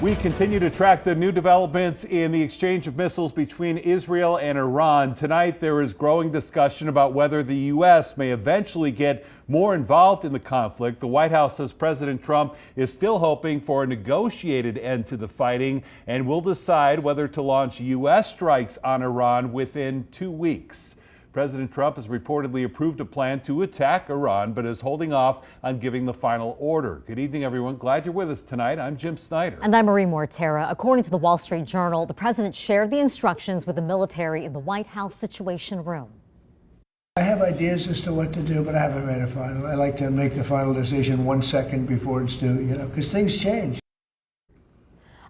We continue to track the new developments in the exchange of missiles between Israel and Iran. Tonight, there is growing discussion about whether the U.S. may eventually get more involved in the conflict. The White House says President Trump is still hoping for a negotiated end to the fighting and will decide whether to launch U.S. strikes on Iran within 2 weeks. President Trump has reportedly approved a plan to attack Iran, but is holding off on giving the final order. Good evening, everyone. Glad you're with us tonight. I'm Jim Snyder. And I'm Marie Mortera. According to the Wall Street Journal, the president shared the instructions with the military in the White House Situation Room. I have ideas as to what to do, but I haven't made a final. I like to make the final decision 1 second before it's due, because things change.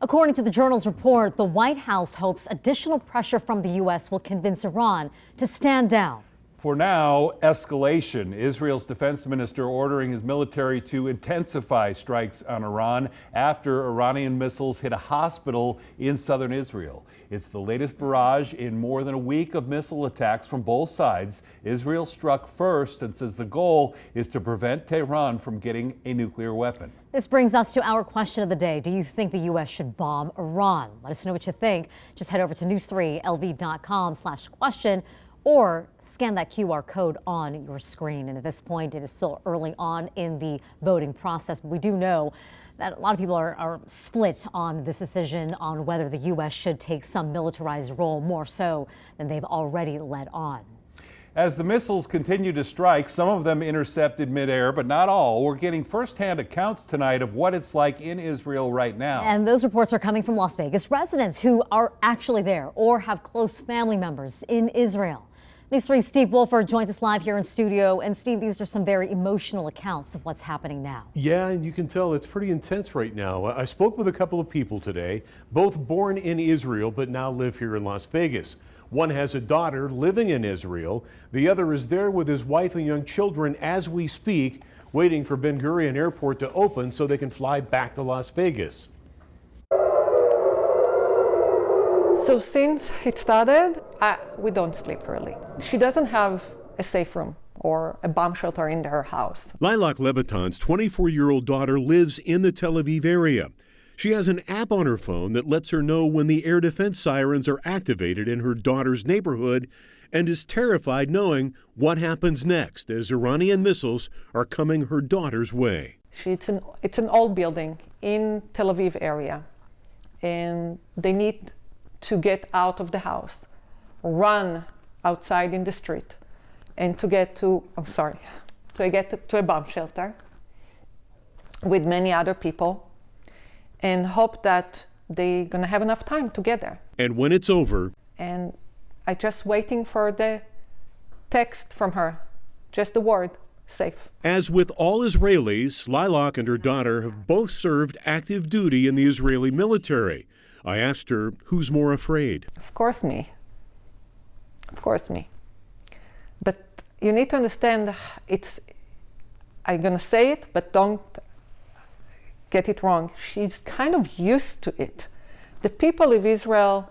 According to the Journal's report, the White House hopes additional pressure from the U.S. will convince Iran to stand down. For now, escalation. Israel's defense minister ordering his military to intensify strikes on Iran after Iranian missiles hit a hospital in southern Israel. It's the latest barrage in more than a week of missile attacks from both sides. Israel struck first and says the goal is to prevent Tehran from getting a nuclear weapon. This brings us to our question of the day. Do you think the U.S. should bomb Iran? Let us know what you think. Just head over to news3lv.com/question or scan that QR code on your screen. And at this point, it is still early on in the voting process, but we do know that a lot of people are split on this decision on whether the U.S. should take some militarized role, more so than they've already let on. As the missiles continue to strike, some of them intercepted midair, but not all. We're getting firsthand accounts tonight of what it's like in Israel right now. And those reports are coming from Las Vegas residents who are actually there or have close family members in Israel. News 3's Steve Wolford joins us live here in studio. And Steve, these are some very emotional accounts of what's happening now. Yeah, and you can tell it's pretty intense right now. I spoke with a couple of people today, both born in Israel but now live here in Las Vegas. One has a daughter living in Israel. The other is there with his wife and young children as we speak, waiting for Ben Gurion Airport to open so they can fly back to Las Vegas. So since it started, we don't sleep really. She doesn't have a safe room or a bomb shelter in her house. Lilach Levaton's 24-year-old daughter lives in the Tel Aviv area. She has an app on her phone that lets her know when the air defense sirens are activated in her daughter's neighborhood and is terrified knowing what happens next as Iranian missiles are coming her daughter's way. It's an old building in Tel Aviv area, and they need to get out of the house, run outside in the street, and to get to a bomb shelter with many other people, and hope that they're gonna have enough time to get there. And when it's over, and I just waiting for the text from her, just the word, safe. As with all Israelis, Lilach and her daughter have both served active duty in the Israeli military. I asked her who's more afraid. Of course me. Of course me. But you need to understand, I'm gonna say it, but don't get it wrong. She's kind of used to it. The people of Israel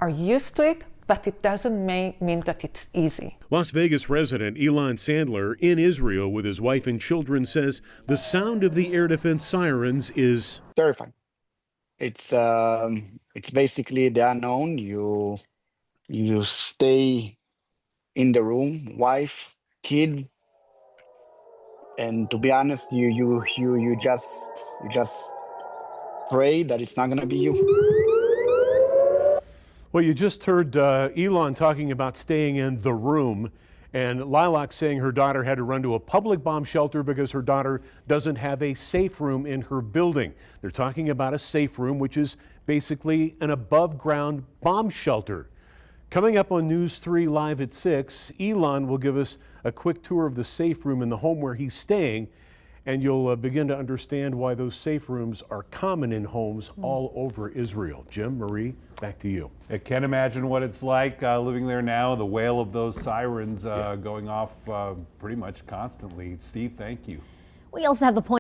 are used to it, but it doesn't mean that it's easy. Las Vegas resident Ilan Sandler in Israel with his wife and children says the sound of the air defense sirens is terrifying. It's basically the unknown. You stay in the room, wife, kid, and to be honest, you just pray that it's not gonna be you. Well, you just heard Ilan talking about staying in the room, and Lilach saying her daughter had to run to a public bomb shelter because her daughter doesn't have a safe room in her building. They're talking about a safe room, which is basically an above-ground bomb shelter. Coming up on News 3 Live at 6, Ilan will give us a quick tour of the safe room in the home where he's staying, and you'll begin to understand why those safe rooms are common in homes all over Israel. Jim, Marie, back to you. I can't imagine what it's like living there now, the wail of those sirens going off pretty much constantly. Steve, thank you. We also have the point